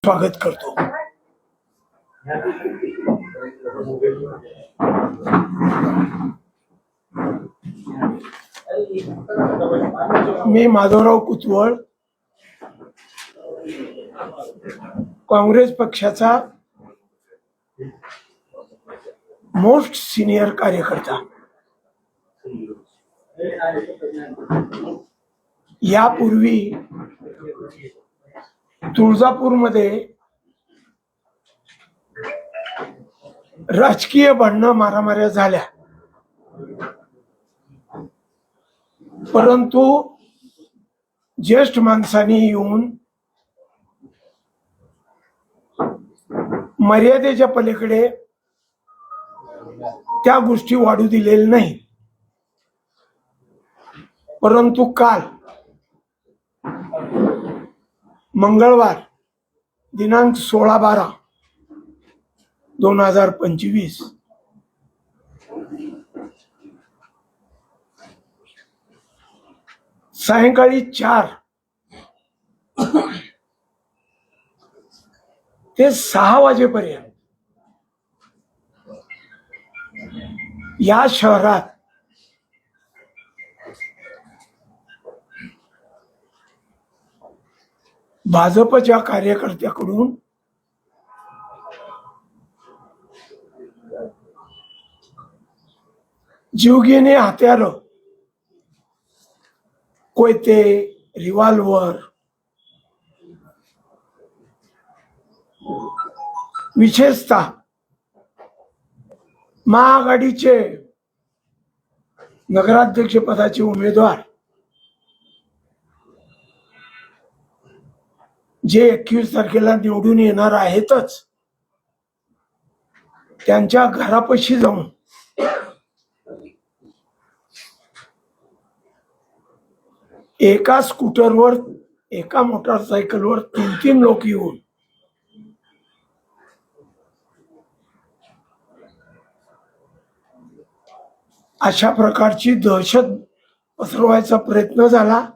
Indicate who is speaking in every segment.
Speaker 1: स्वागत करतो। मी माधवराव कुतवळ, काँग्रेस पक्षाचा मोस्ट सिनियर कार्यकर्ता। यापूर्वी तुळजापूरमध्ये राजकीय भांडणं मारामाऱ्या झाल्या, परंतु ज्येष्ठ माणसांनी येऊन मर्यादेच्या पलीकडे त्या गोष्टी वाढू दिलेल्या नाही। परंतु काल मंगळवार दिनांक 16/12/2025 सायंकाळी 4 ते 6 वाजेपर्यंत या शहरात भाजपच्या कार्यकर्त्याकडून जीवघेणी हत्यार, कोयते, रिव्हॉल्वर, विशेषतः महाआघाडीचे नगराध्यक्ष पदाचे उमेदवार जे 21 तारखेला निवडून येणार आहेतच, त्यांच्या घरापाशी जाऊन एका स्कूटरवर, एका मोटरसायकलवर 3-3 लोक येऊन अशा प्रकारची दहशत पसरवायचा प्रयत्न झाला।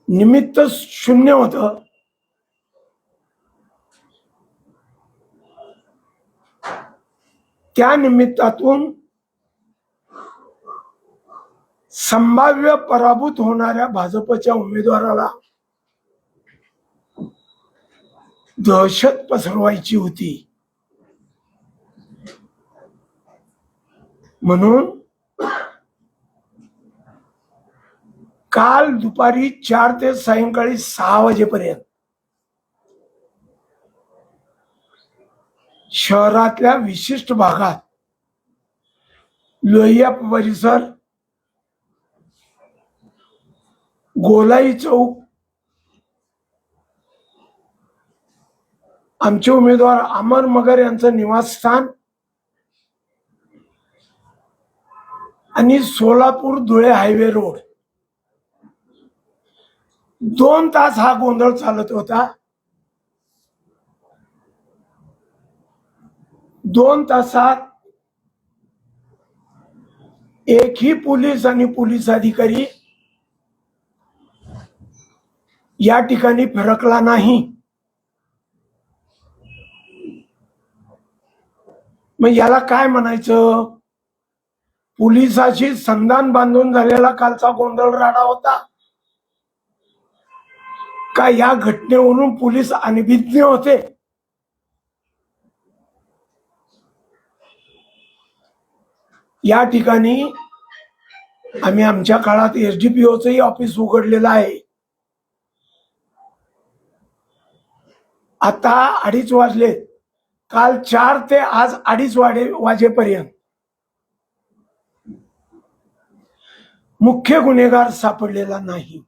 Speaker 1: निमित्त शून्य होतं। त्या निमित्तातून संभाव्य पराभूत होणाऱ्या भाजपच्या उमेदवाराला दहशत पसरवायची होती, म्हणून काल दुपारी 4 ते सायंकाळी 6 वाजेपर्यंत शहरातल्या विशिष्ट भागात लोहिया परिसर, गोलाई चौक, आमचे उमेदवार अमर मगर यांचं निवासस्थान आणि सोलापूर धुळे हायवे रोड 2 तास हा गोंधळ चालत होता। 2 तासात एकही पोलीस आणि पोलीस अधिकारी या ठिकाणी फिरकला नाही। मग याला काय म्हणायचं? पोलिसाशी संधान बांधून झालेला कालचा गोंधळ राडा होता का या घटनेवरून पोलीस अनभिज्ञ होते? या ठिकाणी आम्ही आमच्या काळात एसडीपीओचंही ऑफिस उघडलेलं आहे। आता 2:30 वाजले। काल 4 ते आज 2:30 वाजेपर्यंत मुख्य गुन्हेगार सापडलेला नाही।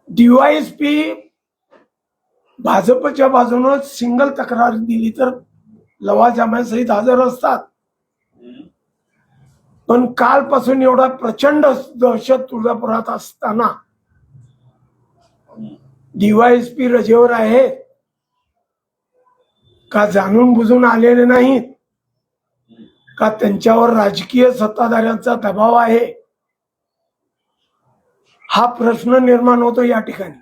Speaker 1: डीवायएसपी भाजपच्या बाजूने सिंगल तक्रार दिली तर लवाजमासहित हजर असतात, पण कालपासून एवढा प्रचंड दहशत तुळजापुरात असताना डीवायएसपी रजेवर आहे का जाणून बुजून आलेले नाहीत का त्यांच्यावर राजकीय सत्ताधाऱ्यांचा दबाव आहे? हा प्रश्न निर्माण होतो या ठिकाणी.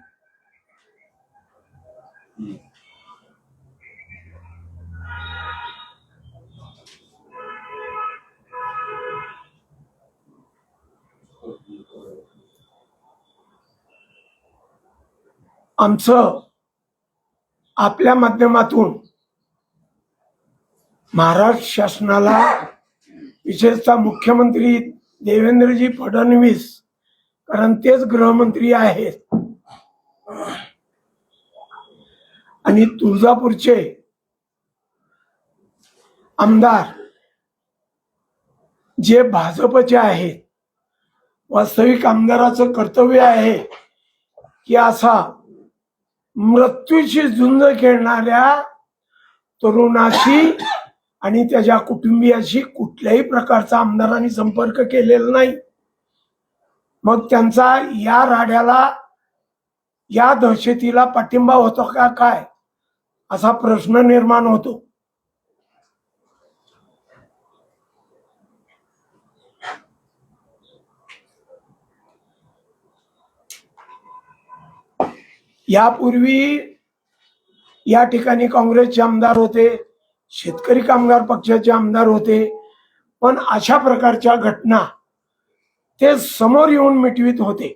Speaker 1: आमचं आपल्या माध्यमातून महाराष्ट्र शासनाला, विशेषतः मुख्यमंत्री देवेंद्रजी फडणवीस, कारण तेच गृहमंत्री आहेत, आणि तुळजापूरचे आमदार जे भाजपचे आहेत, वास्तविक आमदाराचं कर्तव्य आहे की असा मृत्यूची झुंज खेळणाऱ्या तरुणाशी आणि त्याच्या कुटुंबियाशी कुठल्याही प्रकारचा आमदारांनी संपर्क केलेला नाही. मग त्यांचा या राड्याला, या दहशतीला पाठिंबा होतो का काय, असा प्रश्न निर्माण होतो. यापूर्वी या ठिकाणी काँग्रेसचे आमदार होते, शेतकरी कामगार पक्षाचे आमदार होते, पण अशा प्रकारच्या घटना ते समोर येऊन मिटवीत होते.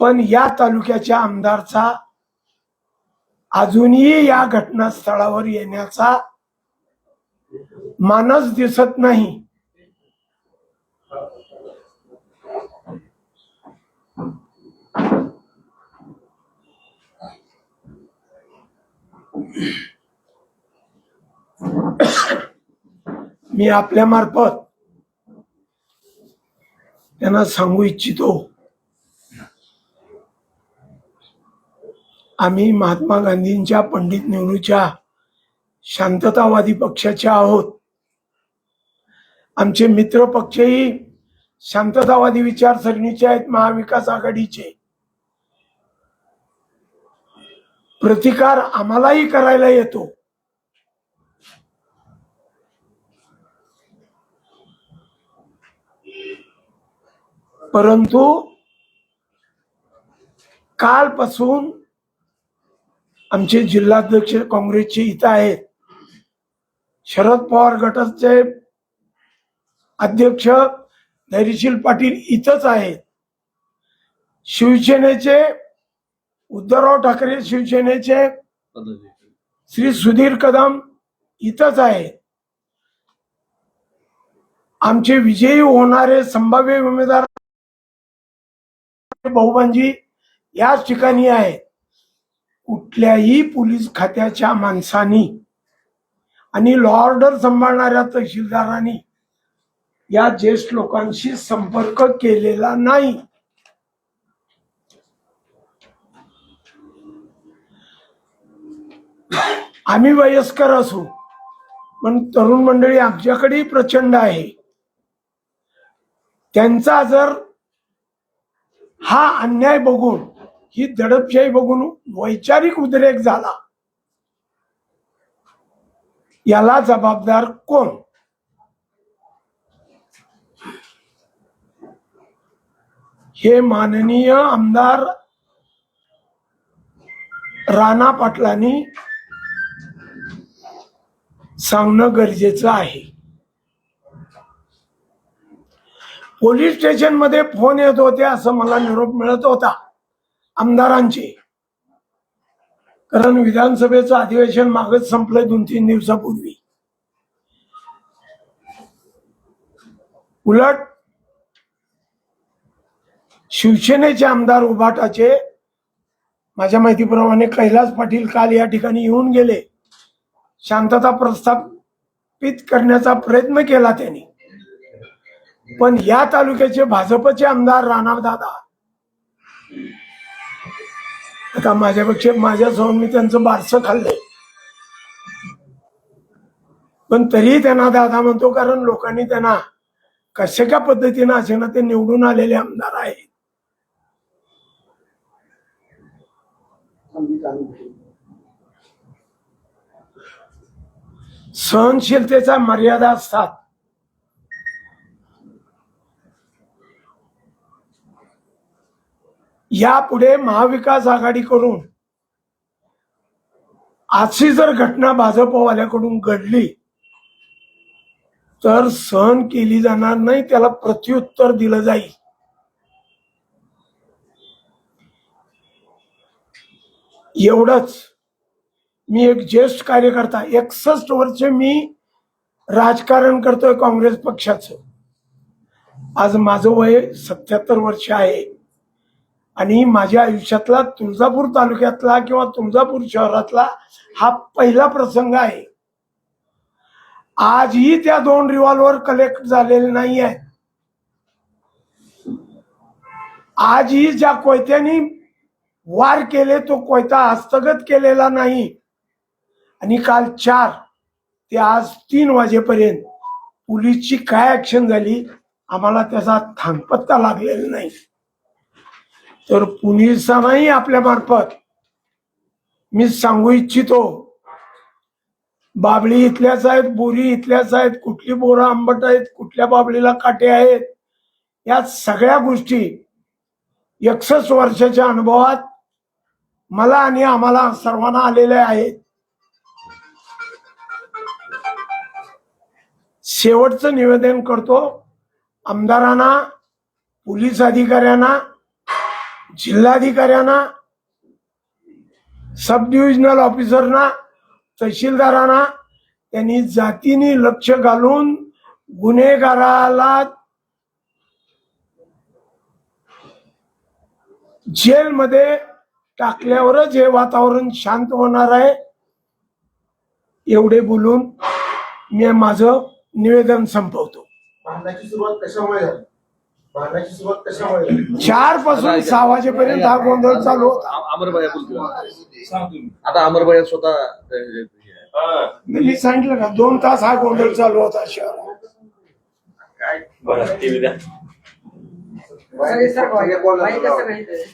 Speaker 1: पण या तालुक्याच्या आमदारचा अजूनही या घटनास्थळावर येण्याचा मानस दिसत नाही. मी आपल्या मार्फत त्यांना सांगू इच्छितो, आम्ही महात्मा गांधींच्या, पंडित नेहरूच्या शांततावादी पक्षाचे आहोत. आमचे मित्र पक्षही शांततावादी विचारसरणीचे आहेत, महाविकास आघाडीचे. प्रतिकार आम्हालाही करायला येतो. परंतु कालपासून आमचे जिल्हाध्यक्ष काँग्रेसचे इथं आहेत, शरद पवार गटाचे अध्यक्ष धैर्यशील पाटील इथंच आहेत, शिवसेनेचे उद्धवराव ठाकरे, शिवसेनेचे श्री सुधीर कदम इथंच आहेत, आमचे विजयी होणारे संभाव्य उमेदवार बहुबांजी याच ठिकाणी आहेत. कुठल्याही पोलीस खात्याच्या माणसांनी आणि लॉ ऑर्डर सांभाळणाऱ्या तहसीलदारांनी या ज्येष्ठ लोकांशी संपर्क केलेला नाही. आम्ही वयस्कर असू, पण तरुण मंडळी आमच्याकडेही प्रचंड आहे. त्यांचा जर हा अन्याय बघून, ही दडपशाही बघून वैचारिक उद्रेक झाला, याला जबाबदार कोण? हे माननीय आमदार राणा पाटलांनी सांगणं गरजेचं आहे. पोलीस स्टेशन मध्ये फोन येत होते असं मला निरोप मिळत होता आमदारांचे, कारण विधानसभेचं अधिवेशन मागच संपलंय 2-3 दिवसापूर्वी. उलट शिवसेनेचे आमदार उभाटाचे, माझ्या माहितीप्रमाणे कैलास पाटील काल या ठिकाणी येऊन गेले, शांतता प्रस्थापित करण्याचा प्रयत्न केला त्यांनी. पण या तालुक्याचे भाजपचे आमदार राणादादा, आता माझ्यासमोर मी त्यांचं बारसं खाल्लंय, पण तरीही त्यांना दादा म्हणतो, कारण लोकांनी त्यांना कशा पद्धतीने असे ना ते निवडून आलेले आमदार आहेत. सहनशीलतेचा मर्यादा असतात. यापुढे महाविकास आघाडी करून अशी जर घटना भाजपवाल्याकडून घडली तर सहन केली जाणार नाही, त्याला प्रत्युत्तर दिलं जाईल. एवढंच. मी एक ज्येष्ठ कार्यकर्ता, 61 वर्ष मी राजकारण करतोय काँग्रेस पक्षाचं. आज माझं वय 77 वर्ष आहे आणि माझ्या आयुष्यातला तुळजापूर तालुक्यातला किंवा तुळजापूर शहरातला हा पहिला प्रसंग आहे. आजही त्या 2 रिव्हॉल्वर कलेक्ट झालेले नाही आहेत. आजही ज्या कोयत्यानी वार केले तो कोयता हस्तगत केलेला नाही. आणि काल 4 ते आज 3 वाजेपर्यंत पोलीसची काय ऍक्शन झाली आम्हाला त्याचा थांगपत्ता लागलेला नाही. तर पोलिसांनाही आपल्या मार्फत मी सांगू इच्छितो, बाबळी इथल्याच आहेत, बोरी इथल्याच आहेत, कुठली बोरं आंबट आहेत, कुठल्या बाबळीला काटे आहेत, या सगळ्या गोष्टी 61 वर्षाच्या अनुभवात मला आणि आम्हाला सर्वांना आलेल्या आहेत. शेवटचं निवेदन करतो आमदारांना, पोलीस अधिकाऱ्यांना, जिल्हाधिकाऱ्यांना, सब डिव्हिजनल ऑफिसरना, तहसीलदारांना, त्यांनी जातीने लक्ष घालून गुन्हेगाराला जेलमध्ये टाकल्यावरच हे वातावरण शांत होणार आहे. एवढे बोलून मी माझं निवेदन संपवतो.
Speaker 2: भांडणाची सुरुवात कशामुळे झाली? भांडणाची सुरुवात कशामुळे झाली?
Speaker 1: 4 पासून 6 वाजेपर्यंत हा गोंधळ चालू होता.
Speaker 3: अमरभाई बोलतो आता. अमरभाई स्वतः
Speaker 1: मी सांगितलं का 2 तास हा गोंधळ चालू होता शहरात.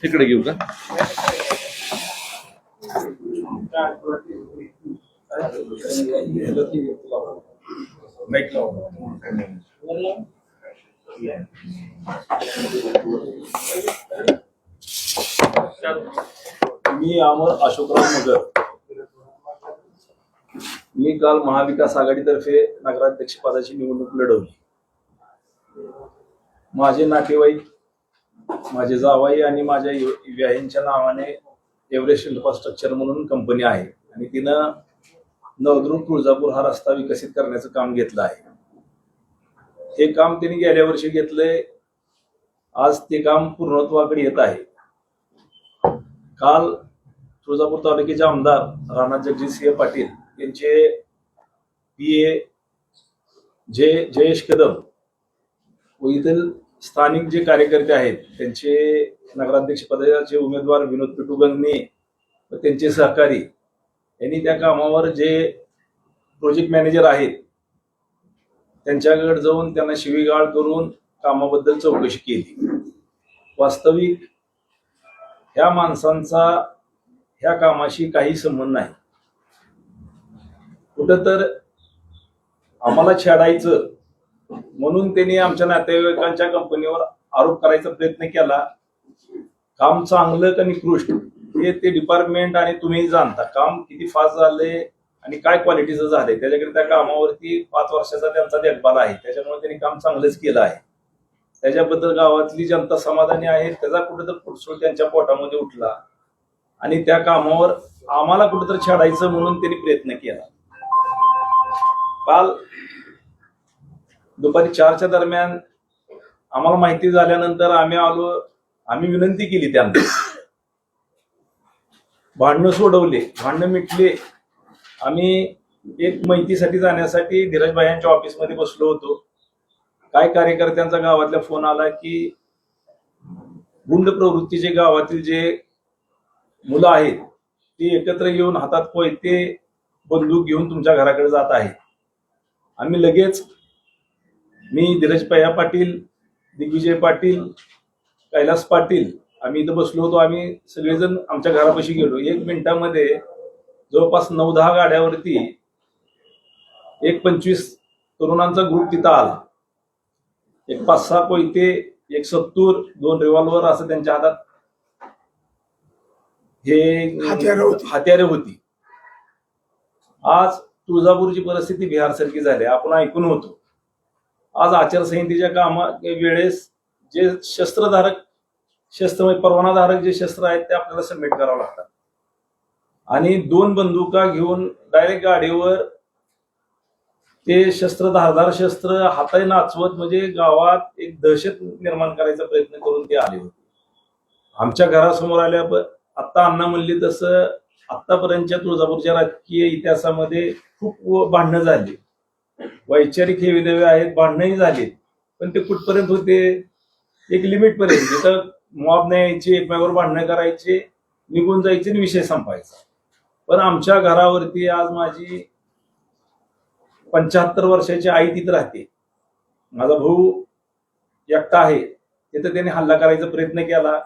Speaker 3: तिकडे घेऊ का?
Speaker 4: मी अमर अशोकराव मगर. मी काल महाविकास आघाडीतर्फे नगराध्यक्ष पदाची निवडणूक लढवली. माझे नातेवाईक, माझे जावाई आणि माझ्या व्याहींच्या नावाने एव्हरेस्ट इन्फ्रास्ट्रक्चर म्हणून कंपनी आहे आणि तिनं नवदुर्ग तुळजापूर हा रस्ता विकसित करण्याचं काम घेतलं आहे. हे काम त्यांनी गेल्या वर्षी घेतलंय. आज ते काम पूर्णत्वाकडे येत आहे. काल तुळजापूर तालुक्याचे आमदार राणा जगजितसिंह पाटील यांचे PA जयेश कदम व इतर स्थानिक जे कार्यकर्ते आहेत त्यांचे नगराध्यक्ष पदाचे उमेदवार विनोद पिटू गंगणे व त्यांचे सहकारी यांनी त्या कामावर जे प्रोजेक्ट मॅनेजर आहेत त्यांच्याकडे जाऊन त्यांना शिवीगाळ करून कामाबद्दल चौकशी केली. वास्तविक ह्या माणसांचा ह्या कामाशी काही संबंध नाही. कुठं तर आम्हाला छेडायचं म्हणून त्यांनी आमच्या नातेवाईकांच्या कंपनीवर आरोप करायचा प्रयत्न केला. काम चांगलं का निकृष्ट हे ते डिपार्टमेंट आणि तुम्ही जाणता. काम किती फास्ट झालंय आणि काय क्वालिटीचं झालंय त्याच्याकडे त्या कामावरती 5 वर्षाचा त्यांचा देखभाल आहे. त्याच्यामुळे त्यांनी काम चांगलंच केलं आहे. त्याच्याबद्दल गावातली जनता समाधानी आहे. त्याचा कुठेतरी फुटसूळ त्यांच्या पोटामध्ये उठला आणि त्या कामावर आम्हाला कुठेतरी छेडायचं म्हणून त्यांनी प्रयत्न केला. काल दुपारी 4च्या दरम्यान आम्हाला माहिती झाल्यानंतर आम्ही आलो. आम्ही विनंती केली त्यांना, भांडणं सोडवले, भांडणं मिटले. आम्ही एक माहितीसाठी जाण्यासाठी धीरजभाई यांच्या ऑफिसमध्ये बसलो होतो. काय कार्यकर्त्यांचा गावातला फोन आला की गुंड प्रवृत्तीचे गावातील जे मुलं आहेत ते एकत्र येऊन हातात कोयते बंदूक घेऊन तुमच्या घराकडे जात आहेत. आम्ही लगेच मी धीरजभाई पाटील, दिग्विजय पाटील, कैलास पाटील आम्ही इथं बसलो होतो. आम्ही सगळेजण आमच्या घरापाशी गेलो. 1 मिनिटामध्ये जवळपास 9-10 गाड्यावरती एक 25 तरुणांचा ग्रुप तिथं आला. एक 5-6 कोयते, एक 70, 2 रिव्हॉल्वर असं त्यांच्या हातात हत्यारे होती. आज तुळजापूरची परिस्थिती बिहारसारखी झाली, आपण ऐकून होतो. आज आचारसंहितेच्या वेळेस जे परवानाधारक जे शस्त्र आहेत ते आपल्याला सबमिट करावं लागतात. आणि 2 बंदुका घेऊन डायरेक्ट गाडीवर ते धारदार शस्त्र हाताने नाचवत म्हणजे गावात एक दहशत निर्माण करायचा प्रयत्न करून ते आले होते. आमच्या घरासमोर आल्या. आता अण्णा म्हणली तसं आतापर्यंतच्या तुळजापूरच्या राजकीय इतिहासामध्ये खूप भांडणं झाली, वैचारिक हे विधवे आहेत, भांडणंही झाली. पण ते कुठपर्यंत होते? एक लिमिट पर्यंत, जिथं मॉब नाही यायचे, एकमेकावर भांडणं करायचे, निघून जायचे आणि विषय संपायचा. पण आमच्या घरावरती आज माझी 75 वर्षाची आई तिथं राहते, माझा भाऊ एकटा आहे तिथं. त्याने हल्ला करायचा प्रयत्न केला.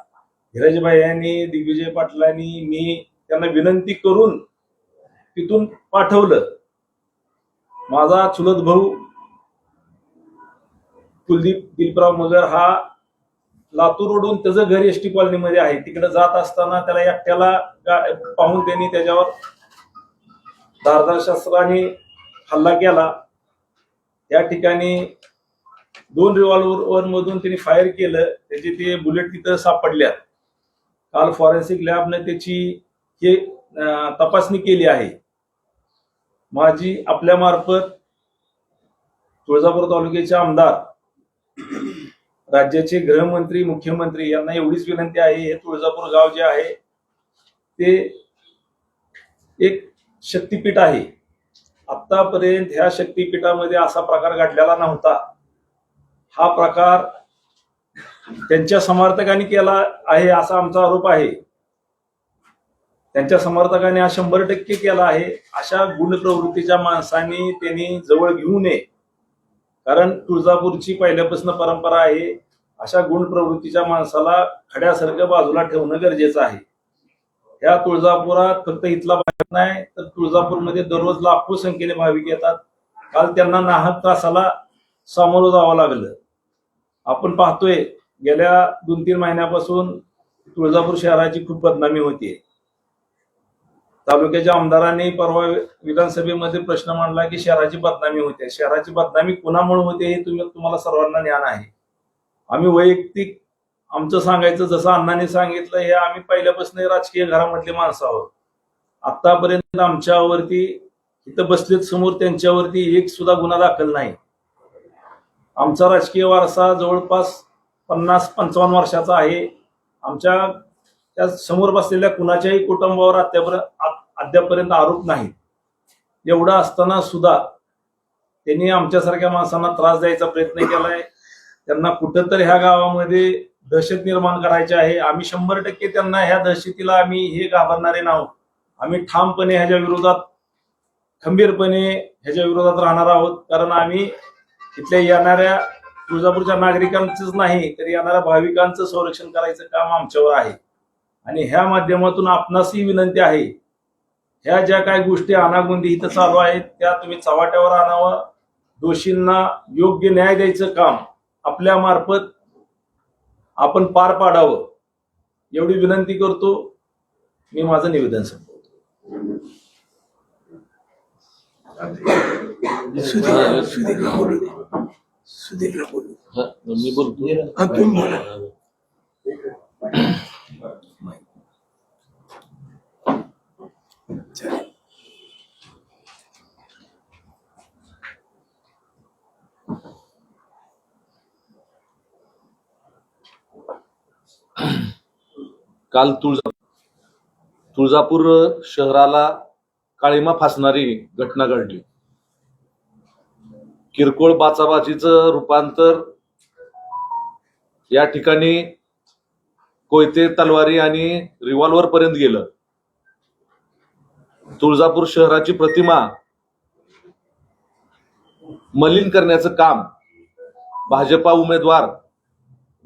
Speaker 4: धीरजभाई यांनी, दिग्विजय पाटलांनी, मी त्यांना विनंती करून तिथून पाठवलं. माझा चुलत भाऊ कुलदीप दिलपराव मगर हा लातूर रोडून त्याचं घर एसटी कॉलनीमध्ये आहे. तिकडे जात असताना त्याला एकट्याला पाहून त्यांनी त्याच्यावर धारदार शस्त्राने हल्ला केला. त्या ठिकाणी 2 रिव्हॉल्वर मधून त्यांनी फायर केलं. त्याची ते बुलेट तिथं सापडल्या. काल फॉरेन्सिक लॅबने त्याची तपासणी केली आहे. माझी आपल्या मार्फत तुळजापूर तालुक्याचे आमदार, राज्याचे गृहमंत्री, मुख्यमंत्री यांना एवढीच विनंती आहे, हे तुळजापूर गाव जे आहे ते एक शक्तीपीठ आहे. आतापर्यंत ह्या शक्तीपीठामध्ये असा प्रकार घडलेला नव्हता. हा प्रकार त्यांच्या समर्थकांनी केला आहे असा आमचा आरोप आहे. त्यांच्या समर्थकांनी हा 100% केला आहे. अशा गुणप्रवृत्तीच्या माणसांनी त्यांनी जवळ घेऊ नये, कारण तुळजापूरची पहिल्यापासून परंपरा आहे. अशा गुणप्रवृत्तीच्या माणसाला खड्यासारखं बाजूला ठेवणं गरजेचं आहे. ह्या तुळजापुरात फक्त इथला भाविक नाही तर तुळजापूरमध्ये दररोज लाखो संख्येने भाविक येतात. काल त्यांना नाहक त्रासाला सामोरं जावं लागलं. आपण पाहतोय गेल्या 2-3 महिन्यापासून तुळजापूर शहराची खूप बदनामी होतीये. तालुक्याच्या आमदारांनी परवा विधानसभेमध्ये प्रश्न मांडला की शहराची बदनामी होते. शहराची बदनामी कुणामुळे होते हे तुम्हाला सर्वांना ज्ञान आहे. आम्ही वैयक्तिक आमचं सांगायचं, जसं अण्णांनी सांगितलं, हे आम्ही पहिल्यापासून राजकीय घरामधले माणसं आहोत. आतापर्यंत आमच्यावरती इथं बसलेत समोर त्यांच्यावरती एक सुद्धा गुन्हा दाखल नाही. आमचा राजकीय वारसा जवळपास 50-55 वर्षाचा आहे. आमच्या त्या समोर बसलेल्या कुणाच्याही कुटुंबावर अद्यापर्यंत आरोप नाहीत. एवढं असताना सुद्धा त्यांनी आमच्यासारख्या माणसांना त्रास द्यायचा प्रयत्न केलाय. त्यांना कुठंतरी ह्या गावामध्ये दहशत निर्माण करायची आहे. आम्ही 100% त्यांना ह्या दहशतीला आम्ही हे घाबरणारे नाहोत. आम्ही ठामपणे ह्याच्या विरोधात, खंबीरपणे ह्याच्या विरोधात राहणार आहोत. कारण आम्ही इथल्या येणाऱ्या तुळजापूरच्या नागरिकांचंच नाही तर येणाऱ्या भाविकांचं संरक्षण करायचं काम आमच्यावर आहे. आणि ह्या माध्यमातून आपणासही विनंती आहे, ह्या ज्या काही गोष्टी अनागोंदी इथं चालू आहेत त्या तुम्ही चव्हाट्यावर आणावं. दोषींना योग्य न्याय द्यायचं काम आपल्या मार्फत आपण पार पाडावं एवढी विनंती करतो. मी माझं निवेदन संपवतो.
Speaker 3: मी बोलतो. काल तुळजापूर शहराला काळिमा फासणारी घटना घडली. किरकोळ बाचाबाचीचं रूपांतर या ठिकाणी कोयते, तलवारी आणि रिव्हॉल्वर पर्यंत गेलं. तुळजापूर शहराची प्रतिमा मलिन करण्याचं काम भाजपा उमेदवार,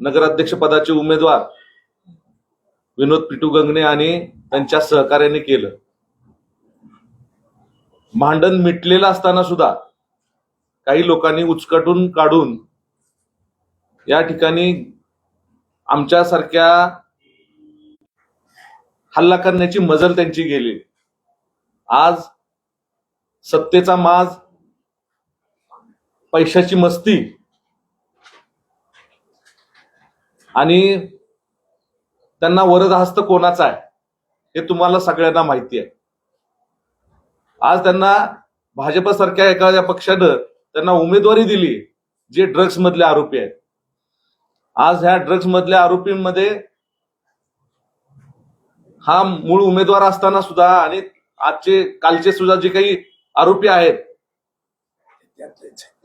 Speaker 3: नगराध्यक्ष पदाचे उमेदवार विनोद पिटू गंगणे आणि त्यांच्या सहकार्याने केलं. भांडण मिटलेलं असताना सुद्धा काही लोकांनी उचकटून काढून या ठिकाणी आमच्यासारख्या हल्ला करण्याची मजल त्यांची गेली. आज सत्तेचा माज, पैशाची मस्ती आणि त्यांना वरदहस्त कोणाचा आहे हे तुम्हाला सगळ्यांना माहिती आहे. आज त्यांना भाजपसारख्या एखाद्या पक्षानं त्यांना उमेदवारी दिली जे ड्रग्ज मधले आरोपी आहेत. आज ह्या ड्रग्ज मधल्या आरोपींमध्ये हा मूळ उमेदवार असताना सुद्धा आणि आजचे कालचे सुद्धा जे काही आरोपी आहेत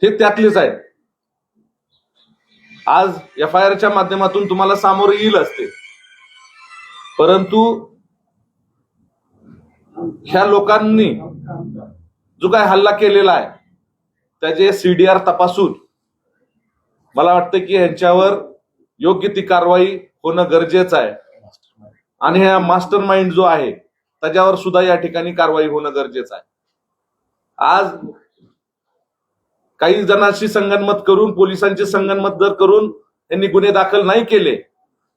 Speaker 3: हे त्यातलेच आहेत. आज FIR च्या माध्यमातून तुम्हाला सामोरे येईल असते, परंतु ह्या लोकांनी जो काय हल्ला केलेला आहे त्याचे CDR तपासून मला वाटतं की ह्यांच्यावर योग्य ती कारवाई होणं गरजेचं आहे. आणि हा मास्टर माइंड जो आहे त्याच्यावर सुद्धा या ठिकाणी कारवाई होणं गरजेचं आहे. आज काही जणांशी संगनमत करून, पोलिसांची संगनमत जर करून यांनी गुन्हे दाखल नाही केले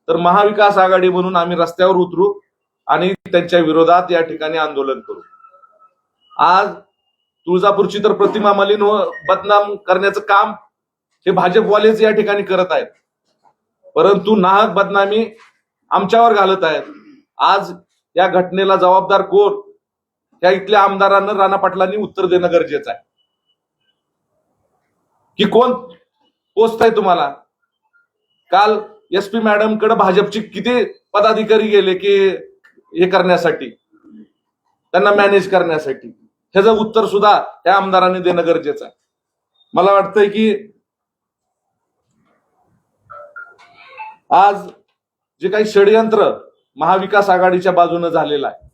Speaker 3: तर महाविकास आघाडी म्हणून आम्ही रस्त्यावर उतरू आणि त्यांच्या विरोधात या ठिकाणी आंदोलन करू. आज तुळजापूरची तर प्रतिमा मलिन बदनाम करण्याचं काम हे भाजपवालेच या ठिकाणी करत आहेत, परंतु नाहक बदनामी आमच्यावर घालत आहेत. आज या घटनेला जबाबदार कोण या इथल्या आमदारांना, राणा पाटलांनी उत्तर देणं गरजेचं आहे की कोण पोचताय तुम्हाला. काल SP मॅडम कडे भाजपची किती पदाधिकारी गेले की हे करण्यासाठी, त्यांना मॅनेज करण्यासाठी. ह्याचं उत्तर सुद्धा या आमदारांनी देणं गरजेचं आहे. मला वाटतंय की आज जे काही षडयंत्र महाविकास आघाडीच्या बाजूने झालेलं आहे,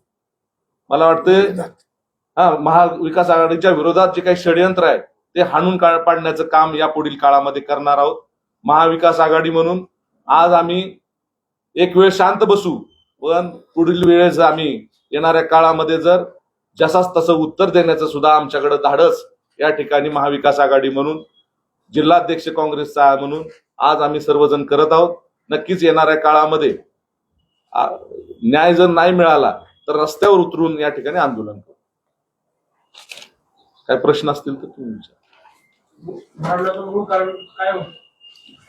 Speaker 3: मला वाटतं महाविकास आघाडीच्या विरोधात जे काही षडयंत्र आहे ते हाणून पाडण्याचं काम या पुढील काळामध्ये करणार आहोत. महाविकास आघाडी म्हणून आज आम्ही एक वेळ शांत बसू, पण पुढील वेळेस आम्ही येणाऱ्या काळामध्ये जर जसाच तसं उत्तर देण्याचं सुद्धा आमच्याकडे धाडस या ठिकाणी महाविकास आघाडी म्हणून, जिल्हाध्यक्ष काँग्रेसचा म्हणून आज आम्ही सर्वजण करत आहोत. नक्कीच येणाऱ्या काळामध्ये न्याय जर नाही मिळाला तर रस्त्यावर उतरून या ठिकाणी आंदोलन करू. काय प्रश्न असतील तर तुम्ही विचारा.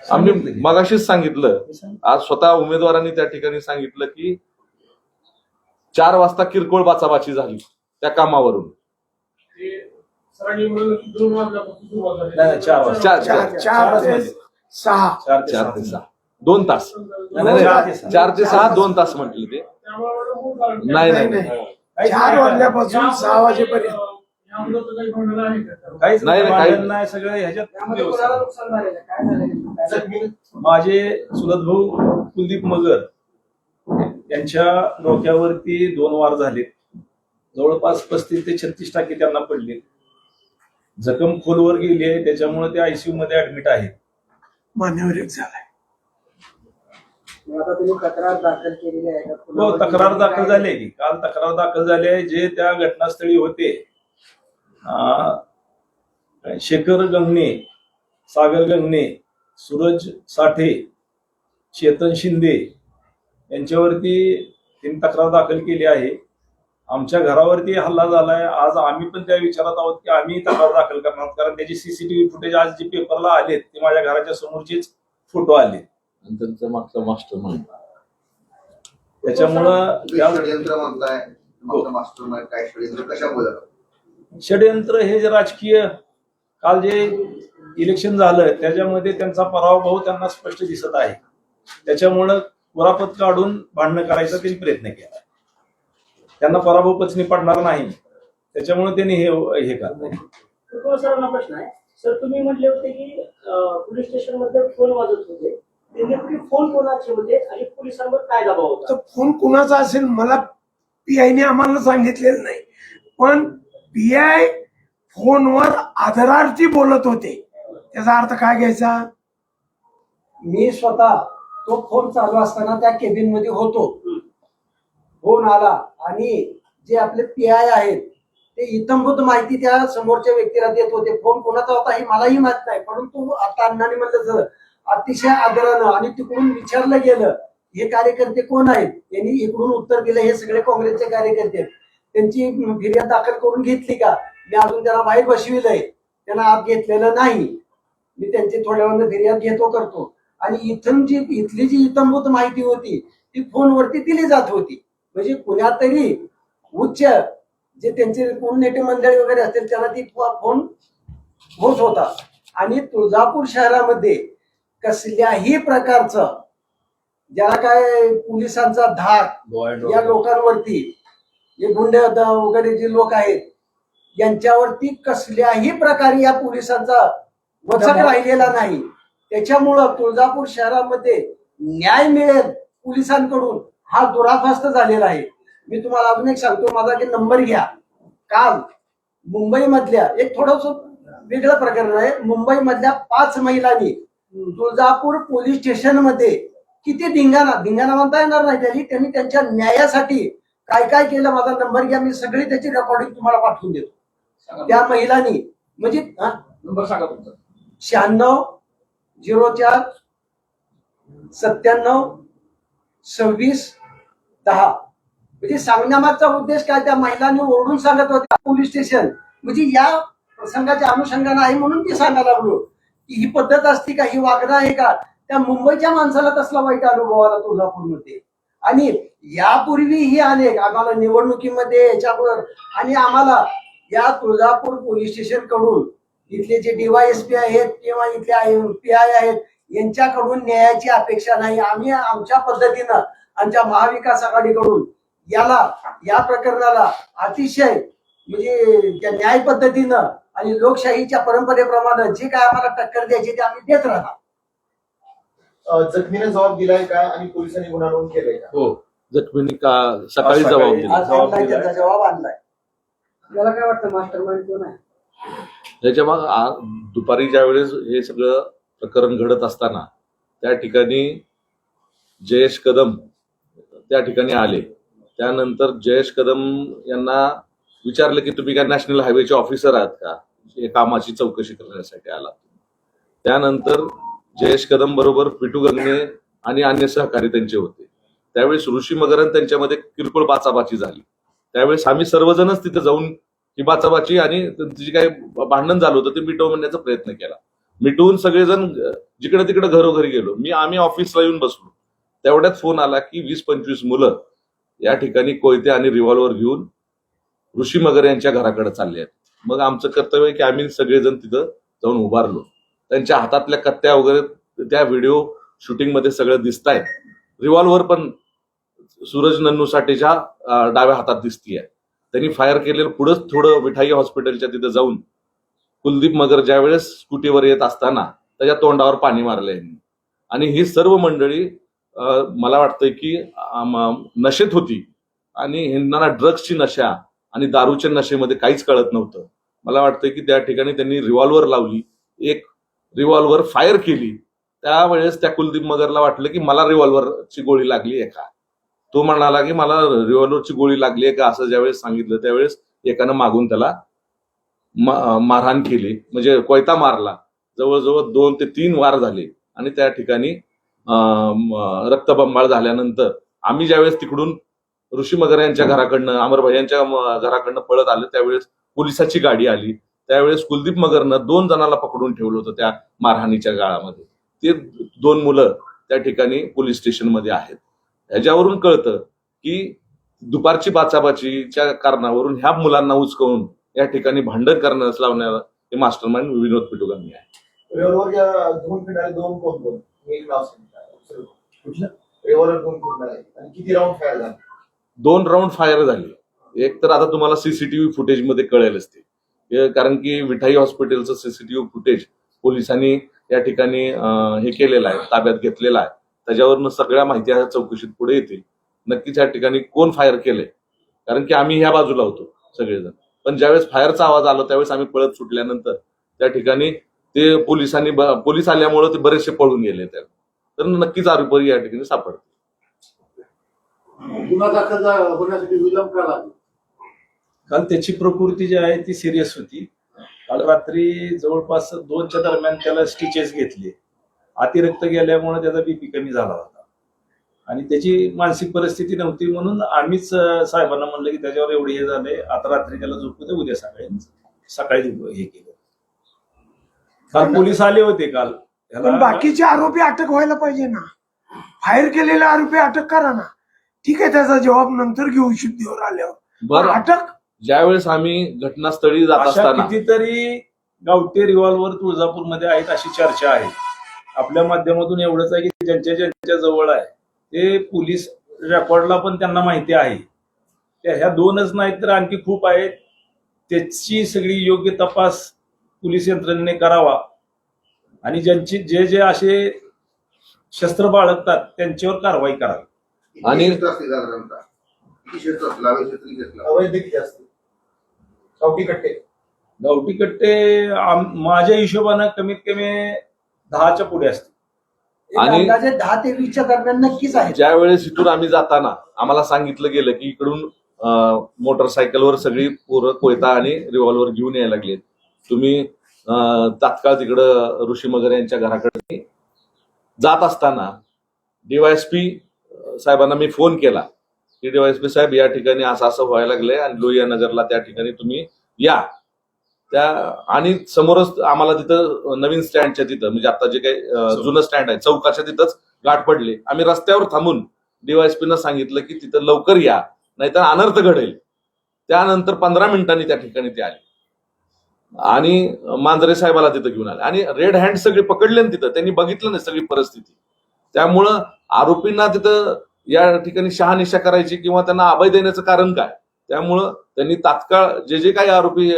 Speaker 3: आम्ही मगाशीच सांगितलं, आज स्वतः उमेदवारांनी त्या ठिकाणी सांगितलं की 4 वाजता किरकोळ बाचाबाची झाली त्या कामावरून.
Speaker 1: 4 ते 6
Speaker 3: 4 ते 6 2 तास. 4 ते 6 2 तास म्हटले ते. नाही नाही नाही
Speaker 1: 4 वाजल्यापासून 6 वाजेपर्यंत
Speaker 4: काहीच
Speaker 3: नाही,
Speaker 4: नाही,
Speaker 3: काही-
Speaker 4: भांडण नाही, सगळं ह्याच्यात माझे चुलत भाऊ कुलदीप मगर यांच्या डोक्यावरती 2 वार झाले. जवळपास 35 ते 36 टाके त्यांना पडले. जखम खोलवर गेली आहे, त्याच्यामुळे ते ICU मध्ये ऍडमिट आहेत.
Speaker 1: मान्यवर एक झालाय.
Speaker 5: आता तुम्ही तक्रार दाखल केलेली आहे का?
Speaker 4: हो, तक्रार दाखल झाली आहे की काल तक्रार दाखल झाली आहे. जे त्या घटनास्थळी होते, शेखर गंगणे, सागर गंगणे, सूरज साठे, चेतन शिंदे यांच्यावरती त्यांनी तक्रार दाखल केली आहे. आमच्या घरावरती हल्ला झालाय. आज आम्ही पण त्या विचारात आहोत की आम्ही तक्रार दाखल करणार, कारण त्याची CCTV फुटेज आज जे पेपरला आलेत ते माझ्या घराच्या समोरचेच फोटो आले.
Speaker 3: त्यांचा मागचा मास्टर माइंड.
Speaker 4: त्याच्यामुळं
Speaker 2: षडयंत्र म्हणताय, मास्टर माइंड काय षडयंत्र कशामुळे?
Speaker 4: षडयंत्र हे जे राजकीय, काल जे इलेक्शन झालं त्याच्यामध्ये त्यांचा पराभव त्यांना स्पष्ट दिसत आहे. त्याच्यामुळं कुरापत काढून भांडणं करायचा त्यांनी प्रयत्न केला. त्यांना पराभव पचनी पडणार नाही, त्याच्यामुळे त्यांनी हे करतात.
Speaker 5: सरांना प्रश्न आहे. सर, तुम्ही म्हटले होते की पोलीस स्टेशन मध्ये फोन वाजत होते, ते नेमके फोन कोणाचे होते आणि पोलिसांवर काय दबाव होता?
Speaker 1: तर फोन कुणाचा असेल मला PIने आम्हाला सांगितलेलं नाही, पण PI फोनवर आदरार्थी बोलत होते. त्याचा अर्थ काय घ्यायचा?
Speaker 6: मी स्वतः तो फोन चालू असताना त्या केबिन मध्ये होतो. फोन आला आणि जे आपले PI आहेत ते इतंभूत माहिती त्या समोरच्या व्यक्तीला देत होते. फोन कोणाचा होता हे मलाही माहित नाही, परंतु आता अण्णांनी म्हटलं अतिशय आदरानं आणि तिकडून विचारलं गेलं हे कार्यकर्ते कोण आहेत, यांनी इकडून उत्तर दिलं, हे सगळे काँग्रेसचे कार्यकर्ते आहेत. त्यांची फिर्याद दाखल करून घेतली का? मी अजून त्यांना बाहेर बसविलंय, त्यांना आत घेतलेलं नाही. मी त्यांची थोड्या वेळानं फिर्याद घेतो करतो. आणि इथली जी इतंभूत माहिती होती ती फोनवरती दिली जात होती. म्हणजे कुण्यात तरी उच्च जे त्यांचे कोण नेते मंडळी वगैरे असतील त्यांना ती फोन होत होता. आणि तुळजापूर शहरामध्ये कसल्याही प्रकारचं ज्याला काय पोलिसांचा धाक या लोकांवरती, जे गुंड वगैरे जे लोक आहेत यांच्यावरती कसल्याही प्रकारे या पोलिसांचा वचक राहिलेला नाही. त्याच्यामुळं तुळजापूर शहरामध्ये न्याय मिळेल पोलिसांकडून हा दुराभास्त झालेला आहे. मी तुम्हाला अजून एक सांगतो, माझा नंबर घ्या. काल मुंबईमधल्या एक थोडस वेगळं प्रकरण आहे. मुंबईमधल्या 5 महिलांनी तुळजापूर पोलीस स्टेशन मध्ये किती धिंगाणा म्हणता येणार नाही त्यांनी त्यांच्या न्यायासाठी काय काय केलं. माझा नंबर घ्या, मी सगळी त्याची रेकॉर्डिंग तुम्हाला पाठवून देतो. त्या महिलांनी म्हणजे
Speaker 3: नंबर सांगा तुमचा.
Speaker 6: 96 04 97 26 10. म्हणजे सांगण्यामागचा उद्देश काय, त्या महिलांनी ओरडून सांगत होत्या पोलीस स्टेशन, म्हणजे या प्रसंगाच्या अनुषंगाने आहे म्हणून मी सांगायला लागलो की ही पद्धत असती का, ही वागणं आहे का. त्या मुंबईच्या माणसाला तसला वाईट अनुभव आला तुळजापूरमध्ये. आणि यापूर्वीही अनेक आम्हाला निवडणुकीमध्ये याच्यावर आणि आम्हाला या तुळजापूर पोलीस स्टेशन कडून इथले जे DYSP आहेत किंवा इथले PI आहेत यांच्याकडून न्यायाची अपेक्षा नाही. आम्ही आमच्या पद्धतीनं आमच्या महाविकास आघाडीकडून या प्रकरणाला अतिशय म्हणजे त्या न्याय पद्धतीनं आणि लोकशाहीच्या परंपरेप्रमाणे जे काय आम्हाला टक्कर द्यायची ते आम्ही देत राहणार.
Speaker 2: जखमीने जबाब दिलाय का आणि पोलिसांनी गुन्हा नोंद केलाय का?
Speaker 3: हो, जखमींनी सकाळी जबाब दिला.
Speaker 6: आज आणलाय, त्याचा जबाब आणलाय. मला काय वाटतं मास्टर माइंड कोण आहे?
Speaker 3: त्याच्या मग दुपारी ज्या वेळेस हे सगळं प्रकरण घडत असताना त्या ठिकाणी जयेश कदम त्या ठिकाणी आले. त्यानंतर जयेश कदम यांना विचारलं की तुम्ही काय नॅशनल हायवेचे ऑफिसर आहात का, हे कामाची चौकशी करण्यासाठी आला. त्यानंतर जयेश कदम बरोबर पिटू गंगणे आणि अन्य सहकारी त्यांचे होते. त्यावेळेस ऋषी मगरन त्यांच्यामध्ये किरकोळ बाचाबाची झाली. त्यावेळेस आम्ही सर्वजणच तिथे जाऊन ही बाचाबाची आणि जी काही भांडण झालं होतं ते मिटवण्याचा प्रयत्न केला. मिटवून सगळेजण जिकडे तिकडे घरोघरी गेलो. आम्ही ऑफिसला येऊन बसलो. तेवढ्यात फोन आला की 20-25 मुलं या ठिकाणी कोयते आणि रिव्हॉल्वर घेऊन ऋषी मगर यांच्या घराकडे चालले आहेत. मग आमचं कर्तव्य आहे की आम्ही सगळेजण तिथं जाऊन उभारलो. त्यांच्या हातातल्या कत्त्या वगैरे त्या व्हिडिओ शूटिंग मध्ये सगळं दिसत आहेत. रिव्हॉल्वर पण सूरज नन्नूसाठीच्या डाव्या हातात दिसतीये. त्यांनी फायर केलेलं पुढंच थोडं विठाई हॉस्पिटलच्या तिथे जाऊन कुलदीप मगर ज्या वेळेस स्कूटीवर येत असताना त्याच्या तोंडावर पाणी मारलं यांनी. आणि ही सर्व मंडळी मला वाटतंय की नशेत होती आणि ह्यांना ड्रग्सची नशा आणि दारूच्या नशेमध्ये काहीच कळत नव्हतं. मला वाटतंय की त्या ठिकाणी त्यांनी रिव्हॉल्वर लावली, एक रिव्हॉल्वर फायर केली. त्यावेळेस त्या कुलदीप मगरला वाटलं की मला रिव्हॉल्वरची गोळी लागली आहे का. तो म्हणाला की मला रिव्हॉल्वरची गोळी लागली आहे का. असं ज्यावेळेस सांगितलं त्यावेळेस एकानं मागून त्याला मारहाण केली, म्हणजे कोयता मारला. जवळजवळ 2 ते 3 वार झाले आणि त्या ठिकाणी रक्तबंबाळ झाल्यानंतर आम्ही ज्यावेळेस तिकडून ऋषी मगर यांच्या घराकडनं अमरभाई यांच्या घराकडनं पळत आलं त्यावेळेस पोलिसाची गाडी आली. त्यावेळेस कुलदीप मगरनं 2 जणांना पकडून ठेवलं होतं त्या मारहाणीच्या काळामध्ये. ते 2 मुलं त्या ठिकाणी पोलीस स्टेशनमध्ये आहेत. ह्याच्यावरून कळतं की दुपारची बाचाबाचीच्या कारणावरून ह्या मुलांना उचकवून या ठिकाणी भांडण करण्यास लावणारा हे मास्टरमाइंड विनोद पिटुगामी आहे.
Speaker 2: रिव्हॉल्वर घेऊन फिरणारे 2 कोण? एक नाव सांगितलं. कुठलं रिव्हॉल्वर घेऊन फिरणारे आणि किती राऊंड फायर झाले?
Speaker 3: 2 राऊंड फायर झाले. एक तर आता तुम्हाला सीसीटीव्ही फुटेज मध्ये कळेलच ते, कारण की विठाई हॉस्पिटलचं सीसीटीव्ही फुटेज पोलिसांनी या ठिकाणी हे केलेलं आहे, ताब्यात घेतलेलं आहे. त्याच्यावरनं सगळ्या माहिती चौकशीत पुढे येतील. नक्कीच या ठिकाणी कोण फायर केलंय, कारण की आम्ही ह्या बाजूला होतो सगळेजण. पण ज्यावेळेस फायरचा आवाज आला त्यावेळेस आम्ही पळत सुटल्यानंतर त्या ठिकाणी ते पोलीस आल्यामुळे ते बरेचसे पळून गेले. तर नक्कीच आरोपी या ठिकाणी सापडते.
Speaker 7: गुन्हा दाखल होण्यासाठी विलंब का लागला?
Speaker 4: काल त्याची प्रकृती जी आहे ती सिरियस होती. काल रात्री जवळपास 2च्या दरम्यान त्याला स्टिचेस घेतले. अतिरक्त गेल्यामुळे त्याचा BP कमी झाला होता आणि त्याची मानसिक परिस्थिती नव्हती म्हणून आम्हीच साहेबांना म्हणलं की त्याच्यावर एवढे हे झाले, आता रात्री त्याला झोपू दे, उद्या सकाळी हे केलं. काल पोलीस आले होते काल
Speaker 1: पण
Speaker 4: त्याला.
Speaker 1: बाकीचे आरोपी अटक व्हायला पाहिजे ना. फायर केलेले आरोपी अटक करा ना. ठीक आहे, त्याचा जबाब नंतर घेऊ शुद्धीवर आल्यावर.
Speaker 3: बरं,
Speaker 1: अटक
Speaker 3: ज्यावेळेस आम्ही घटनास्थळी जात
Speaker 4: अशा
Speaker 3: असताना
Speaker 4: कितीतरी गावठी रिव्हॉल्वर तुळजापूरमध्ये आहेत अशी चर्चा आहे. आपल्या माध्यमातून एवढंच आहे की ज्यांच्या जवळ आहे ते पोलीस रेकॉर्डला पण त्यांना माहिती आहे. ह्या दोनच नाहीत तर आणखी खूप आहेत. त्याची सगळी योग्य तपास पोलीस यंत्रणेने करावा आणि जे असे शस्त्र बाळगतात त्यांच्यावर कारवाई करावी.
Speaker 3: आणि-
Speaker 7: साधारणतः किती क्षेत्र असलं अवैध क्षेत्र किती असलं?
Speaker 2: अवैध किती असते गावठी कट्टे?
Speaker 4: गावठी कट्टे माझ्या हिशोबानं कमीत कमी 10च्या पुढे असते.
Speaker 6: एक
Speaker 3: आणि-
Speaker 6: अंदाजे 10 ते 20च्या दरम्यान नक्कीच आहे.
Speaker 3: ज्यावेळेस इथून आम्ही जाताना आम्हाला सांगितलं गेलं की इकडून मोटरसायकलवर सगळी पोरं कोयता आणि रिव्हॉल्वर घेऊन यायला लागलेत, तुम्ही तात्काळ तिकडं ऋषी मगर यांच्या घराकडे जात असताना डीवायएसपी साहेबांना मी फोन केला की डीवायएसपी साहेब या ठिकाणी असं असं व्हायला लागलंय आणि लोहिया नगरला त्या ठिकाणी तुम्ही या. आणि समोरच आम्हाला तिथं नवीन स्टँडच्या तिथं म्हणजे आता जे काही जुनं स्टँड आहे चौकाच्या तिथंच गाठ पडले. आम्ही रस्त्यावर थांबून डीवायएसपीनं सांगितलं की तिथं लवकर या नाहीतर अनर्थ घडेल. त्यानंतर 15 मिनिटांनी त्या ठिकाणी ते आले आणि मांजरे साहेबाला तिथं घेऊन आले आणि रेड हँड सगळे पकडले ना तिथं. त्यांनी बघितलं नाही सगळी परिस्थिती. त्यामुळं आरोपींना तिथं या ठिकाणी शहानिशा करायची किंवा त्यांना अभय देण्याचं कारण काय? त्यामुळं त्यांनी तात्काळ जे काही आरोपी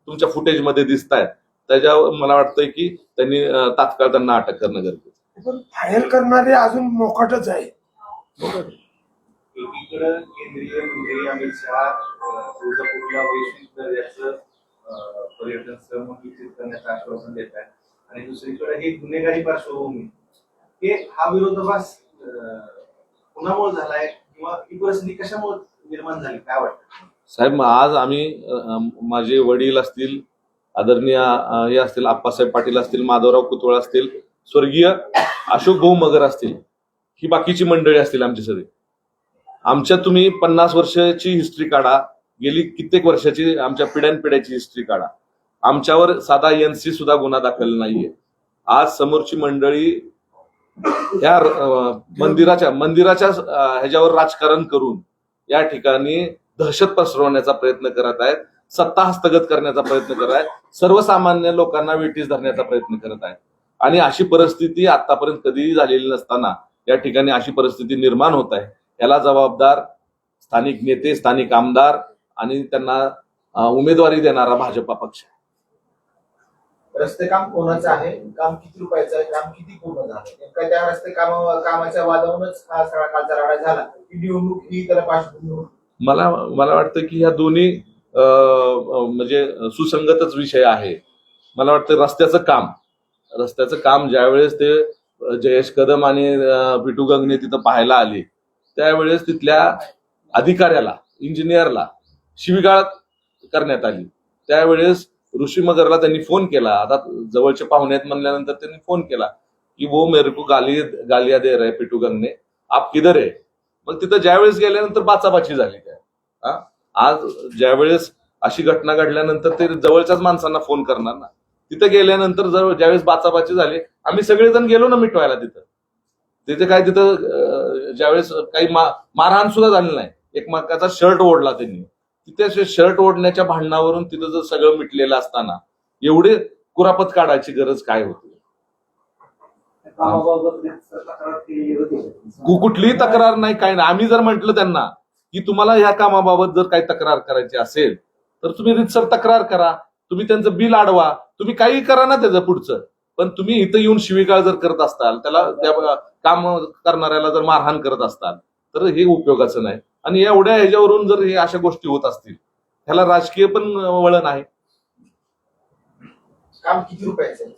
Speaker 3: तुमच्या फुटेजमध्ये दिसत आहेत त्याच्यावर मला वाटतंय की त्यांनी तात्काळ त्यांना अटक करणं गरजेचं आहे.
Speaker 1: पण फायर करणारे अजून मोकाटच आहे.
Speaker 2: एकीकडे केंद्रीय मंत्री अमित शहा तुळजापूरला वैश्विक दर्जाचं पर्यटन स्थळ म्हणून विकसित करण्याचं आश्वासन देत आहेत आणि दुसरीकडे ही गुन्हेगारी पार्श्वभूमी हे हा विरोधाभास कुणामुळे झालाय किंवा ही परिस्थिती कशामुळे निर्माण झाली काय वाटतं?
Speaker 3: साहेब आज आम्ही माझे वडील असतील, आदरणीय हे असतील आप्पासाहेब पाटील असतील, माधवराव कुतवळ असतील, स्वर्गीय अशोक भाऊ मगर असतील, ही बाकीची मंडळी असतील आमची सगळी. आमच्या तुम्ही 50 वर्षाची हिस्ट्री काढा, गेली कित्येक वर्षाची आमच्या पिढ्यानपिढ्याची हिस्ट्री काढा, आमच्यावर साधा एनसी सुद्धा गुन्हा दाखल नाहीये. आज समोरची मंडळी या मंदिराच्या ह्याच्यावर राजकारण करून या ठिकाणी दहशत पसरवण्याचा प्रयत्न करत आहेत, सत्ता हस्तगत करण्याचा प्रयत्न करत आहेत, सर्वसामान्य लोकांना वेठीस धरण्याचा प्रयत्न करत आहेत. आणि अशी परिस्थिती आतापर्यंत कधीही झालेली नसताना या ठिकाणी अशी परिस्थिती निर्माण होत आहे. याला जबाबदार स्थानिक नेते, स्थानिक आमदार आणि त्यांना उमेदवारी देणारा भाजपा पक्ष.
Speaker 2: रस्ते काम कोणाचं आहे, काम किती रुपयाचं आहे, काम किती पूर्ण झालं, नेमका त्या रस्ते कामाच्या वादावरूनच हा सगळा कालचा राडा झाला की निवडणूक ही त्याला पार्श्वभूमी?
Speaker 3: मला वाटतं की ह्या दोन्ही म्हणजे सुसंगतच विषय आहे. मला वाटतं रस्त्याचं काम ज्यावेळेस ते जयेश कदम आणि पिटू गंगणे तिथं पाहायला आले त्यावेळेस तिथल्या अधिकाऱ्याला, इंजिनियरला शिवीगाळ करण्यात आली. त्यावेळेस ऋषी मगरला त्यांनी फोन केला. आता जवळचे पाहुणे आहेत म्हणल्यानंतर त्यांनी फोन केला की वो मेरे को गालिया दे रहे पिटू गंगणे, आप किधर आहे? मग तिथं ज्यावेळेस गेल्यानंतर बाचाबाची झाली. काय आज ज्यावेळेस अशी घटना घडल्यानंतर ते जवळच्याच माणसांना फोन करणार ना. तिथे गेल्यानंतर ज्यावेळेस बाचाबाची झाली आम्ही सगळेजण गेलो ना मिटवायला. तिथे काय तिथं ज्यावेळेस काही मारहाण सुद्धा झाली नाही, एकमेकाचा शर्ट ओढला त्यांनी. तिथे शर्ट ओढण्याच्या भांडणावरून तिथं जर सगळं मिटलेलं असताना एवढे कुरापत काढायची गरज काय होती? कुठलीही तक्रार नाही, काय नाही. आम्ही जर म्हटलं त्यांना की तुम्हाला ह्या कामाबाबत जर काही तक्रार करायची असेल तर तुम्ही रितसर तक्रार करा, तुम्ही त्यांचं बिल अडवा, तुम्ही काही करा ना त्याचं पुढचं. पण तुम्ही इथं येऊन शिवीगाळ जर करत असताल, त्याला त्या काम करणाऱ्याला जर मारहाण करत असताल तर हे उपयोगाचं नाही. आणि एवढ्या ह्याच्यावरून जर हे अशा गोष्टी होत असतील ह्याला राजकीय पण वळण आहे.
Speaker 2: काम किती रुपयाचं आहे?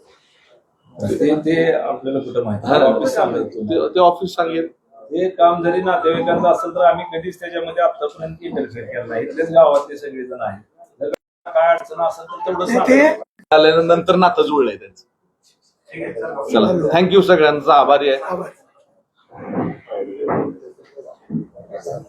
Speaker 4: ते आपल्याला कुठं माहिती,
Speaker 3: ते ऑफिस सांगेल.
Speaker 4: हे काम जरी नातेवाईकांचं असेल तर आम्ही कधीच त्याच्यामध्ये आतापर्यंत इंटरफेअर केला नाही. इथलेच गावातले सगळेजण आहेत. जर काय अडचण असेल तर तेवढं सांगायचं.
Speaker 3: आल्यानंतर नातं जुळलंय त्यांचं. चला, थँक्यू, सगळ्यांचा आभारी आहे.
Speaker 1: आभार.
Speaker 6: असं